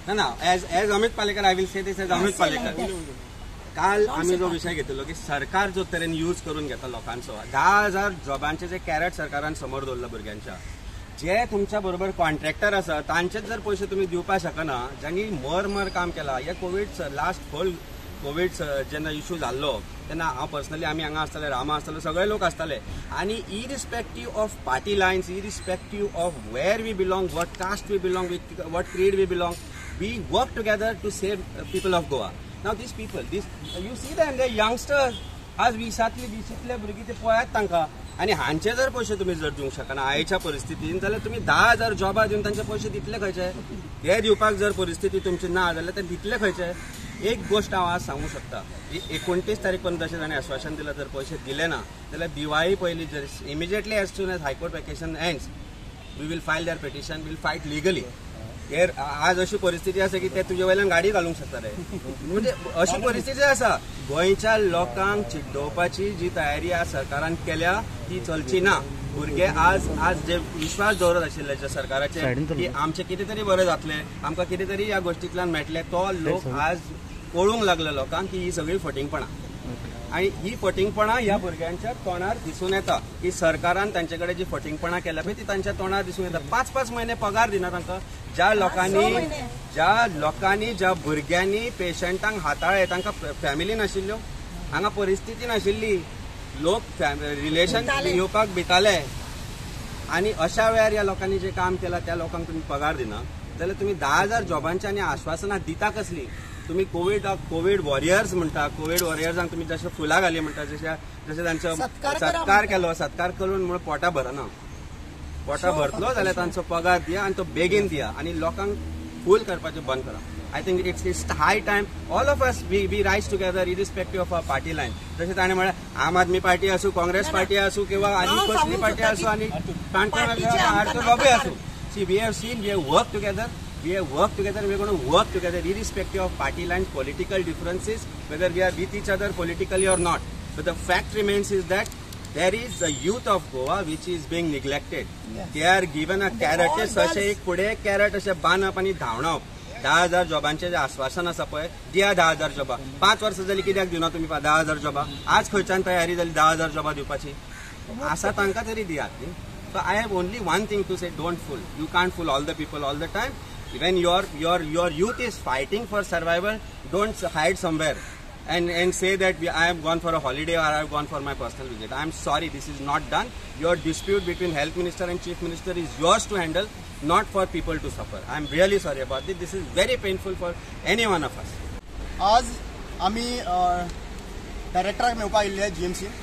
ना as Amit Palekar I will say this as Amit Palekar. काल आम्ही जो विषय घेतलो की सरकार जो तरेन यूज करून घेता लोकांचो 10,000 जॉबांचे जे कॅरेट सरकारान समोर दवरला भुरग्यांच्या, जे तुमच्या बरोबर कॉन्ट्रॅक्टर आसा तांचेच जर पैसे तुम्ही दिवपाक शकना, ज्यांनी मर काम केला. हे कोविड लास्ट होल कोविड जेन्ना इश्यू जाल्लो तेन्ना हांव पर्सनली आमी हांगा आसताले, रामा आसतालो, सगळे लोक आसताले. आनी irrespective of party lines, irrespective of where we belong, what caste we belong, what creed we belong, we work together to save people of Goa. Now these people you see them the youngsters आज 20तले भुरगीं ते पळयात तांकां. आणि हांचे जर पैसे तुम्ही जर दिवंक शकना आयच्या परिस्थितीन जाल्यार तुम्ही 10,000 जॉबा दिवन तांचे पैसे दितले खंयचे? हे दिवपाक जर परिस्थिती तुमची ना जाल्यार ते दितले खंयचे? एक गोष्ट हांव आज सांगू शकता, 29 तारीख पर्यंत जशें ताणें आश्वासन दिलां जर पैसे दिले ना जाल्यार दिवाळी पयलीं जर immediately as soon as high court vacation ends we will file their petition, will fight legally. हेर आज अशी परिस्थिती आसा की ते तुजे वयल्यान गाडी घालूंक शकता. म्हणजे अशी परिस्थिती आसा. गोंयच्या लोकांक चिड्डोवपाची जी तयारी आज सरकारान केल्या ती चलची ना. भुरगे आज जे विश्वास दवरत आशिल्ले जे सरकाराचे की आमचे कितें तरी बरें जातलें, आमकां कितें तरी ह्या गोष्टींतल्यान मेळटलें, तो लोक आज कळूंक लागला लोकांक की ही सगळी फटिंगपणां. आणि ही फटिंगपणां ह्या भुरग्यांच्या तोंडार दिसून येता की सरकारान तांचे कडेन जी फटिंगपणां केल्या पळय ती तांच्या तोंडार दिसून येता. 5-5 म्हयने पगार दिना तांकां. ज्या लोकांनी ज्या भुरग्यांनी पेशंटांक हाताळ्ळे तांकां फॅमिली नाशिल्ल्यो, हांगा परिस्थिती नाशिल्ली, लोक रिलेशन येवपाक भिताले. आणि अशा वेळार ह्या लोकांनी जे काम केलां त्या लोकांक तुम्ही पगार दिना जाल्यार तुम्ही 10,000 जॉबांची आनी आश्वासनां दिता कसली? तुम्ही कोविड वॉरियर्स म्हणटा, कोविड वॉरियर्सांक तुम्ही जशे फुलां घाली म्हणटा, जशे तांचो सत्कार केलो, सत्कार करून म्हणून पोटां भरना. पोटां भरतलो जाल्यार तांचो पगार दिया आनी तो बेगीन दिया आनी लोकांक फूल करपाचें बंद करा. I think it's high time all of us we rise together irrespective of our party line. जशें ताणें म्हळ्यार आम आदमी पार्टी आसूं, काँग्रेस पार्टी आसूं किंवा आनी कसली पार्टी आसूं आनी काणकोण लॉबी आसूं. See we have work together. We are going to work together irrespective of party lines, political differences, whether we are with each other politically or not. But the fact remains is that there is a youth of Goa which is being neglected. Yes. They are given a carrot, such एक पुढे carrot असे बांदप आणि धावणप. 10,000 जॉबांचे जे आश्वासन आसा पळय, दिया 10,000 जॉबा. 5 वर्सां जाली कित्याक दिना तुम्ही 10,000 जॉबा? आज खंयच्यान तयारी जाली 10,000 जॉबा दिवपाची? आसा तांकां तरी दियात न्ही. So I have only one thing to say: don't fool. You can't fool all the people all the time. When your youth is fighting for survival, don't hide somewhere and say that I have gone for a holiday or I have gone for my personal visit. I am sorry, this is not done. Your dispute between health minister and chief minister is yours to handle, not for people to suffer. I am really sorry about this. This is very painful for any one of us. आज आम्ही डायरेक्टराक मेळपाक आयिल्ले GMC.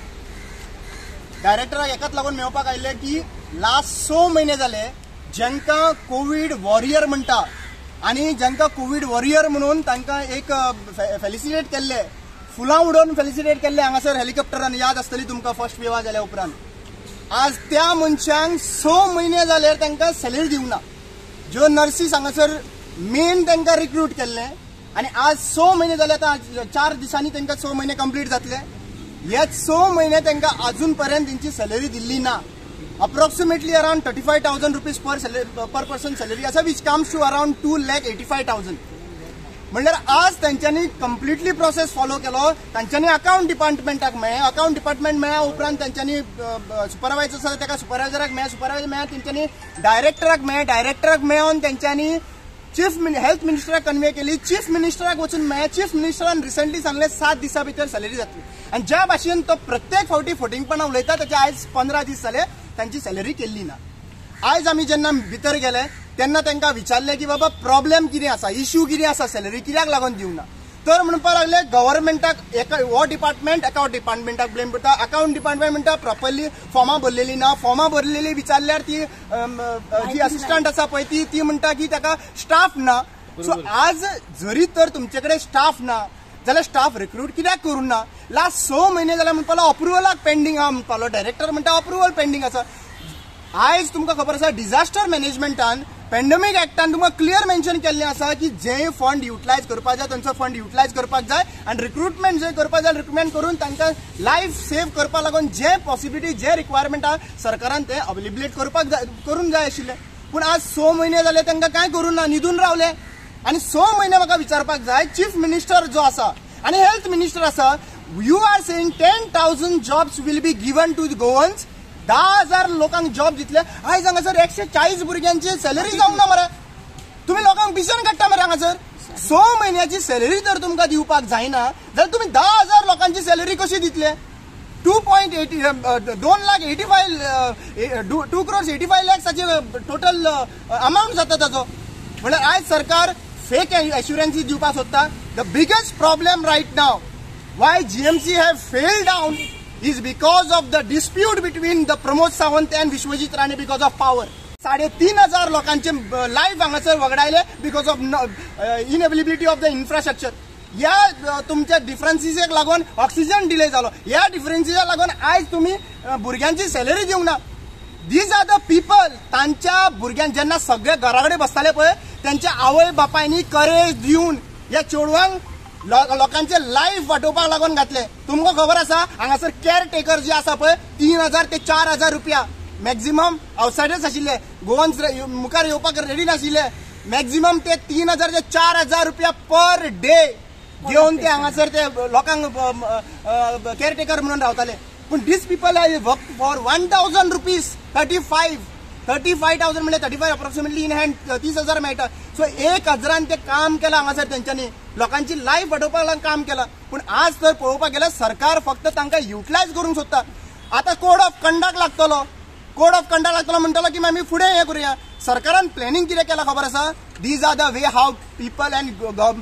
डायरेक्टराक एकाच लागून मेळपाक आयिल्ले की last 6 म्हयने जाले ज्यांका कोविड वॉरियर म्हणटा आणि ज्यांका कोविड वॉरियर म्हणून तांकां एक फेलिसिटेट केल्ले, फुलां उडोवन फेलिसिटेट केल्ले हांगासर हेलिकॉप्टरान, याद आसतली तुमकां फर्स्ट वेवा जाल्या उपरांत. आज त्या मनशांक 6 म्हयने जाल्यार तांकां सॅलरी दिवना. ज्यो नर्सीस हांगासर मेन तांकां रिक्रूट केल्ले आणि आज 6 म्हयने जाले, आतां 4 दिसांनी तांकां 6 म्हयने कंप्लीट जातले. हे 6 म्हयने तांकां अजून पर्यंत तेंची सॅलरी दिल्ली ना. Approximately around 35,000 rupees per person salary असा, which comes to around 2,85,000. म्हणल्यार आज तांच्यांनी कंप्लिटली प्रोसेस फॉलो केलो. तांच्यांनी अकाउंट डिपार्टमेंटाक मेळ्ळे, अकाउंट डिपार्टमेंट मेळ्ळ्या उपरांत तांच्यांनी सुपरवायझर आसा ताका सुपरवायझराक मेळ्ळें, सुपरवायझर मेळ्ळ्या तेंच्यांनी डायरेक्टराक मेळ्ळें, डायरेक्टराक मेळोन तेंच्यांनी हेल्थ मिनिस्टराक कन्वे केली, चीफ मिनिस्टराक वचून मेळ्ळें. चीफ मिनिस्टरान रिसेंटली सांगलें 7 दिसां भितर सॅलरी जातली. आनी ज्या भाशेन तो प्रत्येक फावटी फटिंगपणां उलयता ताचे आयज 15 दीस जाले तांची सॅलरी केल्ली ना. आयज आमी जेन्ना भितर गेले तेन्ना तांकां विचारलें की बाबा प्रॉब्लेम कितें आसा, इश्यू कितें आसा, सॅलरी कित्याक लागून दिवना? तर म्हणपाक लागले गव्हर्नमेंटाक हो डिपार्टमेंट अकाउंट डिपार्टमेंटाक ब्लेम करता. अकाउंट डिपार्टमेंट म्हणटा प्रॉपरली फॉर्मां भरलेली ना. फॉर्मां भरलेली विचारल्यार ती जी असिस्टंट आसा पळय ती म्हणटा की ताका स्टाफ ना. सो आज जरी तर तुमचे कडेन स्टाफ ना जाल्यार स्टाफ रिक्रूट कित्याक करूं ना? लास्ट 6 म्हयने जाल्यार म्हणपालो अप्रुवलाक पेंडींग आहा म्हणपालो. डायरेक्टर म्हणटा अप्रुवल पेंडींग आसा. आयज तुमकां खबर आसा डिझास्टर मॅनेजमेंटान पॅन्डेमिक एक्टान तुमकां क्लियर मेन्शन केल्लें आसा की जे फंड युटिलायज करपाक जाय तांचो फंड युटिलायज करपाक जाय आनी रिक्रुटमेंट जे करपाक जाय रिक्रुटमेंट करून तांकां लायफ सेव करपा लागून जे पॉसिबिलिटी जे रिक्वायरमेंट आहा सरकारान ते अवेलेबलेट करून जाय आशिल्ले. पूण आज 6 म्हयने जाले तांकां कांय करूं ना, न्हिदून रावले. आणि 6 महिने म्हाका विचारपाक जाय चीफ मिनिस्टर जो आसा आणि हेल्थ मिनिस्टर आसा, you are saying 10,000 jobs will be given to the Goans. 10,000 लोकांक जॉब दितले. आयज हांगासर 140 भुरग्यांची सॅलरी जावंक ना मरे. तुम्ही लोकांक भिशन काडटा मरे हांगासर. 6 महिन्याची सॅलरी जर तुमकां दिवपाक जायना जाल्यार तुम्ही 10,000 लोकांची सॅलरी कशी दितले. 2 crores 85 lakhs टोटल अमाउंट जाता ताजो. म्हळ्यार आयज सरकार फेक एश्युरन्सी दिवपाक सोदता. The biggest problem right now why GMC have failed down is because of the dispute between the Pramod Sawant and Vishwajit Rane because of power. 3,500 लोकांचे लाईफ हांगासर वगडायले because of inability of the infrastructure. या तुमच्या डिफरन्सीसक लागून oxygen delay झालो. या डिफरन्सीसक लागून आयज तुम्ही भुरग्यांची सॅलरी दिवंक ना. These are the people. तांच्या भुरग्यांक जेन्ना सगळे घराकडे बसताले पळय त्यांच्या आवय बापायनी करेज दिवन या चेडवांक लोकांचे लाईफ वाटोवपाक लागून घातले. तुमकां खबर आसा हांगासर केअर टेकर जे आसा पळय 3,000 ते 4,000 रुपया मॅक्झिमम आउटसायडर्स आशिल्ले, गोवन्स मुखार येवपाक रेडी नाशिल्ले. मॅक्झिमम ते 3,000 ते 4,000 रुपया पर डे घेवन ते हांगासर ते लोकांक केअर टेकर म्हणून रावताले. पूण these people I work for 1,000 rupees 35,000 म्हणजे 35 अप्रॉक्सिमेटली इन हँड 30,000 मेळटा. सो 1,000 ते काम केलं हांगासर तेंच्यांनी लोकांची लाईफ वाडोवपाक काम केला. पूण आज तर पळोवपाक गेल्यार सरकार फक्त तांकां युटिलायज करूंक सोदता. आता कोड ऑफ कंडक्ट लागतलो. कोड ऑफ कंडक्ट लागतलो म्हणटलो की आमी फुडें हें करूया. सरकारान प्लॅनिंग कितें केलां खबर आसा. These are the way how people and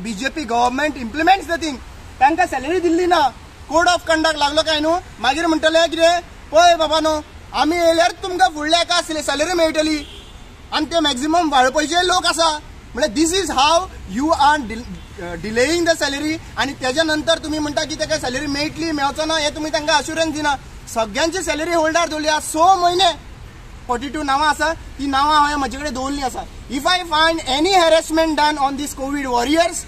BJP government implements the thing. तांकां सॅलरी दिल्ली ना. कोड ऑफ कंडक्ट लागलो काय न्हू मागीर म्हणटले कितें पळय बाबा न्हू आमी येयल्यार तुमकां फुडल्या एका सॅलरी मेळटली आनी ते मॅक्झिमम वाळपयचे लोक आसा. म्हणजे this is how you are delaying the salary. आणि त्याच्या नंतर तुम्ही म्हणता की ताका सॅलरी मेळटली मेळचो ना हे तुम्ही तांकां अश्युरन्स दिना. सगळ्यांची सॅलरी होल्डार दवरल्या. 6 महिने 42 नावां आसा. ती नावां हांवें म्हजे कडेन दवरलीं आसा. If I find any harassment done on these covid warriors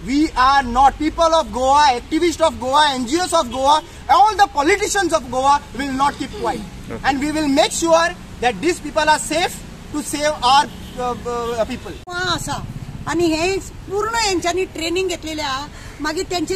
we are not people of Goa, activists of Goa, NGOs of Goa, all the politicians of Goa will not keep quiet. And we will make sure that these people are safe to save our people. आणि हे पूर्ण यांच्यानी training घेतलेल्या मागीर त्यांचे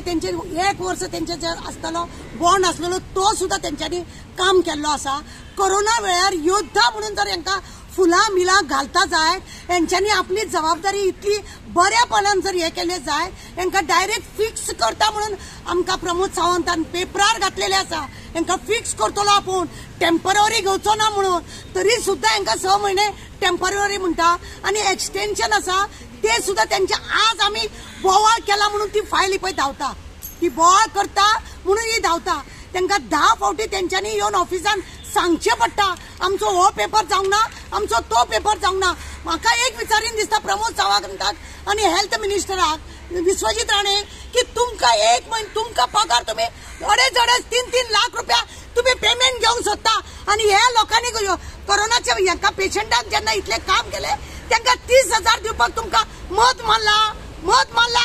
1 वर्ष त्यांचे जे असताना बॉन्ड असलेलो तो सुद्धा त्यांच्यानी काम केल्लो आसा. कोरोना वेळार योद्धा म्हणून जर यांका फुलां मिलां घालता जाय यांच्यानी आपली जबाबदारी इतली बऱ्यापणान जर हे केले जाय यांका डायरेक्ट फिक्स करता म्हणून आमकां प्रमोद सावंतान पेपरार घातलेले आसा. यांका फिक्स करतलो आपूण टेम्पररी घेवचो ना म्हणून. तरी सुद्धा यांका 6 महिने टेम्पररी म्हणटा आणि एक्सटेन्शन आसा ते सुद्धा त्यांच्या आज आम्ही बोवाळ केला म्हणून ती फायल पळय धांवता. ती बोवाळ करता म्हणून ही धांवता. त्यांना 10 फावटी त्यांच्यानी येवन ऑफिसान सांगचे पडटा आमचो हो पेपर जावंक ना आमचो तो पेपर जावंक ना. म्हाका एक विचारीन दिसता प्रमोद सावंताक आणि हेल्थ मिनिस्टराक विश्वजीत राणे की तुमकां पगार तुम्ही 2.5-3 लाख रुपया तुम्ही पेमेंट घेवंक सोदता आणि ह्या लोकांनी कोरोनाच्या ह्या पेशंटाक जेन्ना इतले काम केले त्यांना 30,000 दिवपाक तुमकां मत मारला.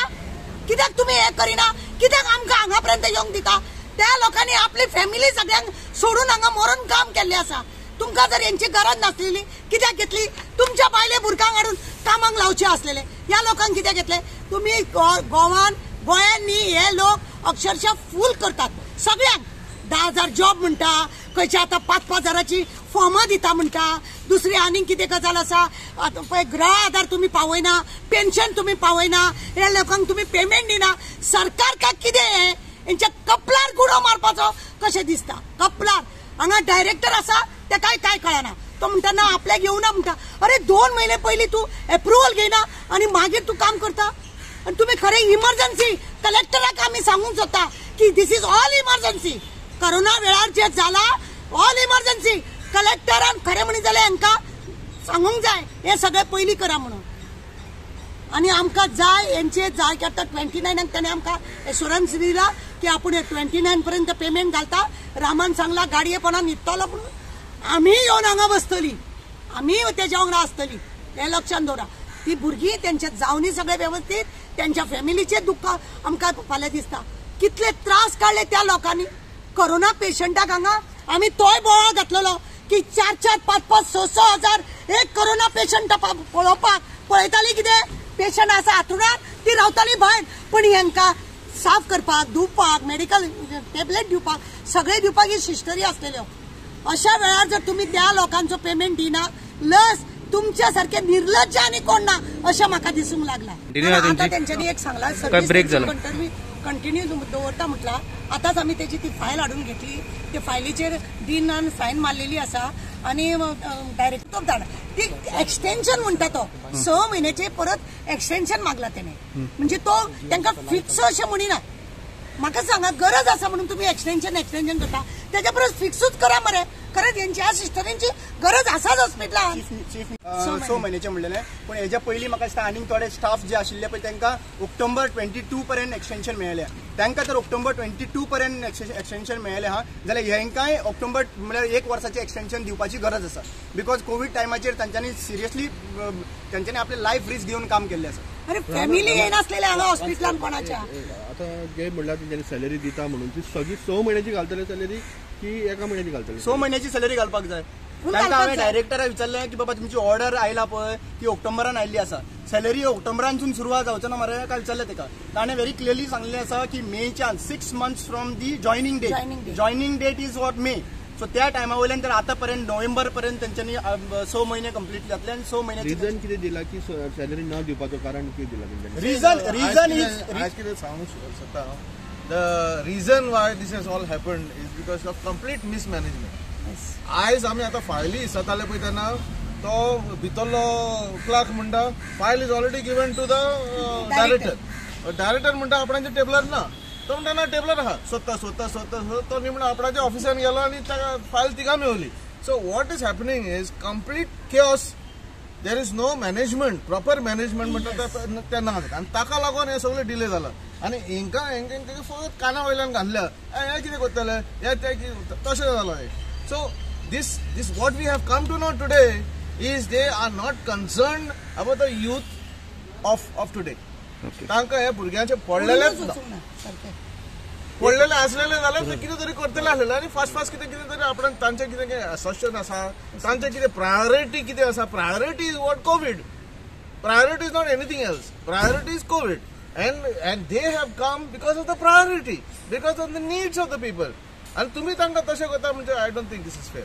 कित्याक तुम्ही हे करिना. कित्याक आमकां हांगा पर्यंत येवंक दिता. त्या लोकांनी आपली फॅमिली सगळ्यांक सोडून हांगा मरून काम केल्ले आसा. तुमकां जर यांची गरज नासलेली कित्याक घेतली. तुमच्या बायले भुरग्यांक हाडून कामाक लावचे असलेले या लोकांक कित्याक घेतले. तुम्ही गोंयांनी हे लोक अक्षरशः फूल करतात सगळ्यांक. 10,000 जॉब म्हणटा खंयचे आता 5,000ची फॉर्मां दिता म्हणटा. दुसरी आनीक कितें गजाल आसा पळय गृह आधार तुम्ही पावयना पेन्शन तुम्ही पावयना ह्या लोकांक तुम्ही पेमेंट दिना. सरकार का कितें यांच्या कपलार गुडो मारपाचो कशें दिसता. कपलार हांगा डायरेक्टर आसा तेकाय काय कळना. तो म्हणटा ना आपल्याक येवना म्हणटा. अरे 2 महिने पयलीं तू अप्रुवल घेयना आणि मागीर तू काम करता. आणि तुम्ही खरे इमर्जन्सी कलेक्टराक आम्ही सांगूंक सोदता की दिस इज ऑल इमर्जन्सी. कोरोना वेळार जे जाला ऑल इमर्जन्सी कलेक्टरान खरें म्हणीत जाल्यार हांकां सांगूंक जाय हे सगळें पयलीं करा म्हणून. आणि आमकां जाय यांचे जाय करता 29 ताणें आमकां एश्युरन्स दिला की आपूण 29 पर्यंत पेमेंट घालता. रामान सांगला गाडयेपणान न्हिदतलो म्हणून. आमी येवन हांगा बसतली आमी तेज्या वांगडा आसतली हें लक्षांत दवरा. ती भुरगीं तेंचे जावनी सगळे व्यवस्थित त्यांच्या फॅमिलीचे दुःख आमकां फाल्यां दिसता. कितले त्रास काडले त्या लोकांनी. कोरोना पेशंटाक हांगा आमी तोय बोवाळ घातलेलो की 4-4, 5-5, 6-6 हजार एक कोरोना पेशंट पळोवपाक पळयताली कितें पेशंट आसा हातरुणार ती रावताली भायर, पण हांकां साफ करपाक, धुवपाक, मेडिकल टॅबलेट दिवपाक सगळे दिवपाक ही सिस्टरी आसलेल्यो. अशा वेळार जर तुम्ही त्या लोकांचो पेमेंट दिना, लस तुमच्या सारखे निर्लज्ज आणि कोण ना अशें म्हाका दिसूंक लागला. आता त्यांच्यानी एक सांगला कंटिन्यू दवरता म्हटला. आताच आम्ही त्याची ती फायल हाडून घेतली. त्या फायलीचेर दिनान सायन मारलेली आसा आणि डायरेक्टर धाडा ती एक्सटेन्शन म्हणटा तो 6 महिन्याचे परत एक्सटेन्शन मागला त्याने. म्हणजे तो तांकां फिक्स अशें म्हणिना. म्हाका सांगा गरज आसा म्हणून तुम्ही एक्सटेन्शन करता, त्याच्या परस फिक्सूच करा मरे. खरंच यांच्या सिस्टरींची गरज आसाच हॉस्पिटलान. 6 महिन्याचे म्हणलेले, पण हेच्या पयलीं म्हाका दिसता आनीक थोडे स्टाफ जे आशिल्ले पळय तांकां ऑक्टोबर 22 पर्यंत एक्सटेन्शन मेळ्ळें. तांकां जर ऑक्टोबर 22 पर्यंत एक्सटेन्शन मेळ्ळें हा जाल्यार हेंकांय ऑक्टोबर म्हळ्यार 1 वर्साचें एक्सटेन्शन दिवपाची गरज आसा. बिकॉज कोविड टायमाचेर तांच्यांनी सिरियसली तांच्यांनी आपले लायफ रिस्क घेवन काम केल्लें आसा. अरे फॅमिली येनासलेले हांगा हॉस्पिटलान कोणाच्या. आता जे म्हणल्यार तेंच्यांनी सॅलरी दिता म्हणून ती सगळी 6 महिन्याची घालतले सॅलरी की 1 महिन्याची घालतले? 6 महिन्याची सॅलरी घालपाक जाय. तांकां हांवें डायरेक्टराक विचारलें की बाबा तुमची ऑर्डर आयला पळय ती ऑक्टोबरान आयिल्ली आसा, सॅलरी ऑक्टोबरानसून सुरवात जावचो ना मरे काय विचारलें ताका. ताणें व्हेरी क्लियरली सांगलें आसा की मेच्यान 6 months from the joining date is what may. So त्या टायमा वयल्यान तर आतां पर्यंत नोव्हेंबर पर्यंत तेंच्यांनी 6 महिने कंप्लीट जातले आनी 6 महिन्याची रिजन कितें दिला की सॅलरी न दिवपाचो कारण कितें दिला तेंच्यांनी? रिजन इज कितें सांगूंक सोदता हांव. The reason why this has all happened is because of complete mismanagement. आयज आमी आतां फायली हिसताले पळय तेन्ना तो भितरलो क्लार्क म्हणटा file is already given to the director. Director म्हणटा आपणाच्या टेबलार ना, तो म्हणटा ना टेबलार आहा. सोदता तो निमणा आपणाच्या ऑफिसान गेलो आनी ताका फायल तिका मेळ्ळी. So what is happening is complete chaos. There is no management, proper management म्हणटा ते ना, आनी ताका लागून हे सगळें डिले जाला. आनी हांकां फकत काना वयल्यान घातल्या हे कितें करतले हे ते तशें जालां हे. So this what we have come to know today is they are not concerned about the youth of today. तांकां हे भुरग्यांचे पडलेलेच ना. पडलेले आसलेले जाल्यार ते कितें तरी करतले आसलेले आनी फास्ट कितें तरी आपण तांचें कितें असोसिएशन आसा, तांचें कितें प्रायोरिटी कितें आसा. Priority is what Covid. Priority is not anything else. Priority is Covid. And they have come because of the priority, because of the needs of the people. And तुम्ही तांकां तशें करता म्हणजे I don't think this is fair.